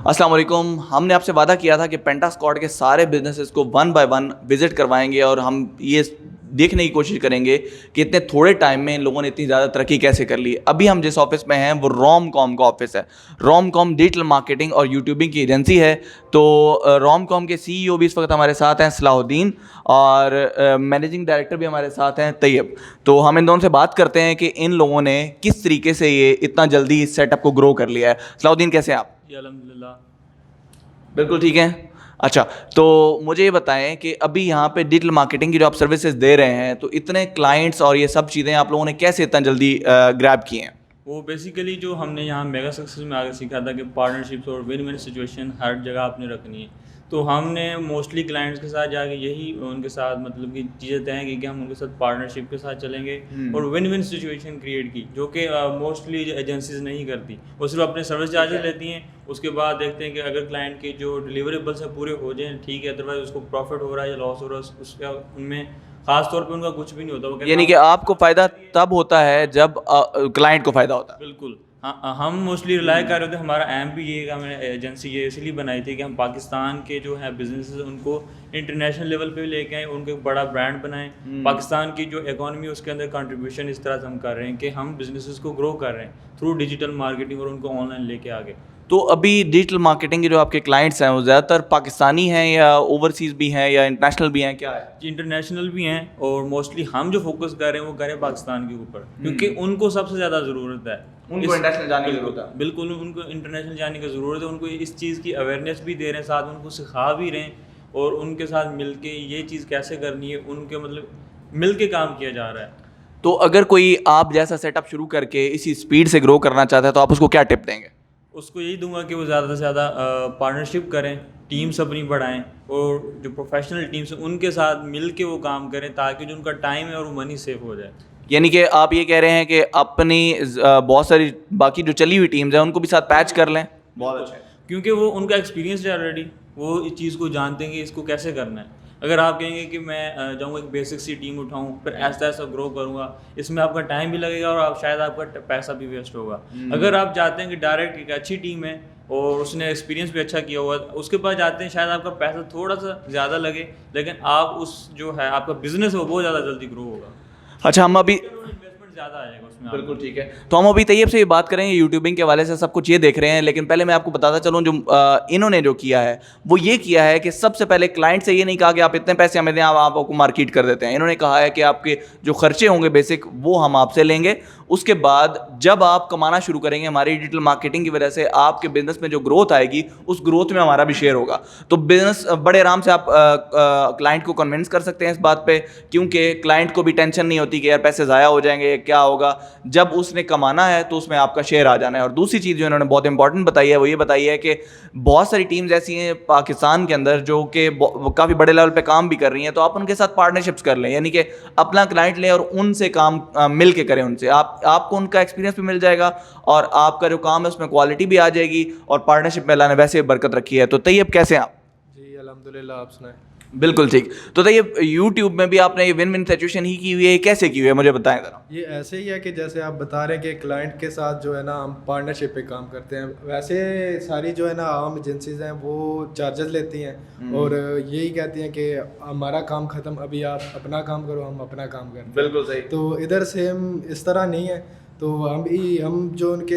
अस्सलाम वालेकुम। हमने आपसे वादा किया था कि पेंटा स्क्वाड के सारे बिजनेसेस को वन बाय वन विजिट करवाएंगे और हम ये देखने की कोशिश करेंगे कि इतने थोड़े टाइम में इन लोगों ने इतनी ज़्यादा तरक्की कैसे कर ली। अभी हम जिस ऑफिस में हैं वो रोम कॉम का ऑफिस है। रोम कॉम डिजिटल मार्केटिंग और यूट्यूबिंग की एजेंसी है। तो रोम कॉम के सीईओ भी इस वक्त हमारे साथ हैं सलाहुद्दीन, और मैनेजिंग डायरेक्टर भी हमारे साथ हैं तैयब। तो हम इन दोनों से बात करते हैं कि इन लोगों ने किस तरीके से ये इतना जल्दी इस सेटअप को ग्रो कर लिया है। सलाहुद्दीन, कैसे हैं आप? जी अल्हम्दुलिल्लाह। बिल्कुल ठीक है। अच्छा, तो मुझे ये बताएं कि अभी यहाँ पे डिजिटल मार्केटिंग की जो आप सर्विसेज दे रहे हैं, तो इतने क्लाइंट्स और ये सब चीज़ें आप लोगों ने कैसे इतना जल्दी ग्रैब किए हैं? वो बेसिकली जो हमने यहाँ मेगा सक्सेस में आगे सीखा था कि पार्टनरशिप्स और विन विन सिचुएशन हर जगह आपने रखनी है। तो हमने मोस्टली क्लाइंट्स के साथ जाके यही उनके साथ मतलब कि चीज़ें तय की कि हम उनके साथ पार्टनरशिप के साथ चलेंगे और विन विन सिचुएशन क्रिएट की, जो कि मोस्टली एजेंसीज नहीं करती। वो सिर्फ अपने सर्विस चार्जेस लेती हैं, उसके बाद देखते हैं कि अगर क्लाइंट के जो डिलीवरेबल्स है पूरे हो जाएँ ठीक है, अदरवाइज उसको प्रॉफिट हो रहा है या लॉस हो रहा है उसका उनमें खास तौर पे उनका कुछ भी नहीं होता। वो यानी कि आपको फ़ायदा तब होता है जब क्लाइंट को फ़ायदा होता है। बिल्कुल। हाँ, हम मोस्टली रिलाई कर रहे थे। हमारा एम भी ये का, मैंने एजेंसी ये इसलिए बनाई थी कि हम पाकिस्तान के जो है बिजनेसेस उनको इंटरनेशनल लेवल पे लेके आएँ, उनको एक बड़ा ब्रांड बनाएं। पाकिस्तान की जो इकॉनमी है उसके अंदर कंट्रीब्यूशन इस तरह से हम कर रहे हैं कि हम बिजनेसेस को ग्रो कर रहे हैं थ्रू डिजिटल मार्केटिंग और उनको ऑनलाइन लेके आगे। तो अभी डिजिटल मार्केटिंग के जो आपके क्लाइंट्स हैं वो ज़्यादातर पाकिस्तानी हैं या ओवरसीज़ भी हैं या इंटरनेशनल भी हैं, क्या है? जी इंटरनेशनल भी हैं, और मोस्टली हम जो फोकस कर रहे हैं वो करें पाकिस्तान के ऊपर, क्योंकि उनको सबसे ज़्यादा ज़रूरत है। उनको इंटरनेशनल जाने की ज़रूरत है। बिल्कुल, उनको इंटरनेशनल जाने की ज़रूरत है। उनको इस चीज़ की अवेयरनेस भी दे रहे हैं, साथ में उनको सिखा भी रहे हैं, और उनके साथ मिलके ये चीज़ कैसे करनी है उनके मतलब मिल के काम किया जा रहा है। तो अगर कोई आप जैसा सेटअप शुरू करके इसी स्पीड से ग्रो करना चाहता है तो आप उसको क्या टिप देंगे? उसको यही दूंगा कि वो ज़्यादा से ज़्यादा पार्टनरशिप करें, टीम्स अपनी बढ़ाएं, और जो प्रोफेशनल टीम्स हैं उनके साथ मिल के वो काम करें, ताकि जो उनका टाइम है और वो मनी सेव हो जाए। यानी कि आप ये कह रहे हैं कि अपनी बहुत सारी बाकी जो चली हुई टीम्स हैं उनको भी साथ पैच कर लें। बहुत अच्छा है। क्योंकि वो उनका एक्सपीरियंस है ऑलरेडी, वो इस चीज़ को जानते हैं कि इसको कैसे करना है। अगर आप कहेंगे कि मैं जाऊँगा एक बेसिक सी टीम उठाऊँ फिर ऐसा ऐसा ग्रो करूँगा, इसमें आपका टाइम भी लगेगा और आप शायद आपका पैसा भी वेस्ट होगा। अगर आप चाहते हैं कि डायरेक्ट एक अच्छी टीम है और उसने एक्सपीरियंस भी अच्छा किया हुआ, उसके पास जाते हैं, शायद आपका पैसा थोड़ा सा ज़्यादा लगे, लेकिन आप उस जो है आपका बिजनेस है वो बहुत ज़्यादा जल्दी ग्रो होगा। अच्छा, हम अभी इन्वेस्टमेंट ज़्यादा आएगा उसमें। बिल्कुल ठीक है। तो हम अभी तैयब से ये बात करेंगे, यूट्यूबिंग के हवाले से सब कुछ ये देख रहे हैं, लेकिन पहले मैं आपको बताता चलूँ जो इन्होंने जो किया है वो ये किया है कि सबसे पहले क्लाइंट से ये नहीं कहा कि आप इतने पैसे हमें दें, आप आपको मार्केट कर देते हैं। इन्होंने कहा है कि आपके जो खर्चे होंगे बेसिक वो हम आपसे लेंगे, उसके बाद जब आप कमाना शुरू करेंगे हमारी डिजिटल मार्केटिंग की वजह से आपके बिजनेस में जो ग्रोथ आएगी उस ग्रोथ में हमारा भी शेयर होगा। तो बिजनेस बड़े आराम से आप क्लाइंट को कन्विंस कर सकते हैं इस बात पे, क्योंकि क्लाइंट को भी टेंशन नहीं होती कि यार पैसे ज़ाया हो जाएंगे, क्या होगा। जब उसने कमाना है तो उसमें आपका शेयर आ जाना है। और दूसरी चीज़ जो इन्होंने बहुत इंपॉर्टेंट बताई है वो ये बताई है कि बहुत सारी टीम्स ऐसी हैं पाकिस्तान के अंदर जो कि काफ़ी बड़े लेवल पे काम भी कर रही हैं, तो आप उनके साथ पार्टनरशिप्स कर लें, यानी कि अपना क्लाइंट लें और उनसे काम मिल के करें उनसे। आपको उनका एक्सपीरियंस भी मिल जाएगा और आपका जो काम है उसमें क्वालिटी भी आ जाएगी, और पार्टनरशिप में अल्लाह ने वैसे बरकत रखी है। तो तैयब, कैसे हैं आप? जी अल्हम्दुलिल्लाह, आप सुनाएं। बिल्कुल ठीक। तो तैयब, यूट्यूब में भी आपने ये विन विन सिचुएशन ही की हुई है, कैसे की हुई है मुझे बताएं ज़रा। ये ऐसे ही है कि जैसे आप बता रहे हैं कि क्लाइंट के साथ जो है ना हम पार्टनरशिप पे काम करते हैं, वैसे सारी जो है ना आम एजेंसीज हैं वो चार्जेस लेती हैं और यही कहती हैं कि हमारा काम ख़त्म, अभी आप अपना काम करो, हम अपना काम करते हैं। बिल्कुल सही। तो इधर सेम इस तरह नहीं है। तो हम जो उनके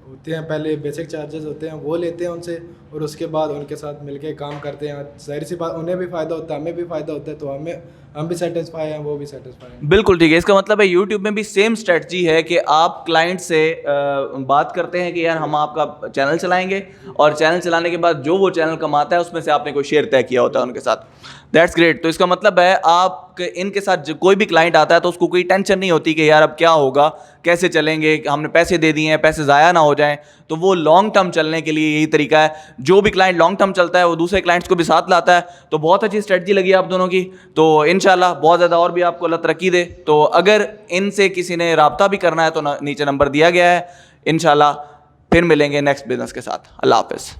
होते हैं पहले बेसिक चार्जेस होते हैं वो लेते हैं उनसे, और उसके बाद उनके साथ मिलके काम करते हैं। जाहिर सी बात, उन्हें भी फ़ायदा होता है, हमें भी फ़ायदा होता है, तो हम भी सेटिस्फाई हैं, वो भी सेटिस्फाई हैं। बिल्कुल ठीक है। इसका मतलब है यूट्यूब में भी सेम स्ट्रेटजी है कि आप क्लाइंट से बात करते हैं कि यार हम आपका चैनल चलाएंगे, और चैनल चलाने के बाद जो वो चैनल कमाता है उसमें से आपने कोई शेयर तय किया होता है उनके साथ। That's great. तो इसका मतलब है आप इनके साथ कोई भी क्लाइंट आता है तो उसको कोई टेंशन नहीं होती कि यार अब क्या होगा, कैसे चलेंगे, हमने पैसे दे दिए हैं, पैसे ज़ाया ना हो जाएं। तो वो लॉन्ग टर्म चलने के लिए यही तरीका है। जो भी क्लाइंट लॉन्ग टर्म चलता है वो दूसरे क्लाइंट्स को भी साथ लाता है। तो बहुत अच्छी स्ट्रेटजी लगी आप दोनों की। तो इंशाल्लाह बहुत ज़्यादा और भी आपको अल्लाह तरक्की दे। तो अगर इनसे किसी ने राब्ता भी करना है तो नीचे नंबर दिया गया है। इंशाल्लाह फिर मिलेंगे नेक्स्ट बिजनेस के साथ। अल्लाह हाफ़िज़।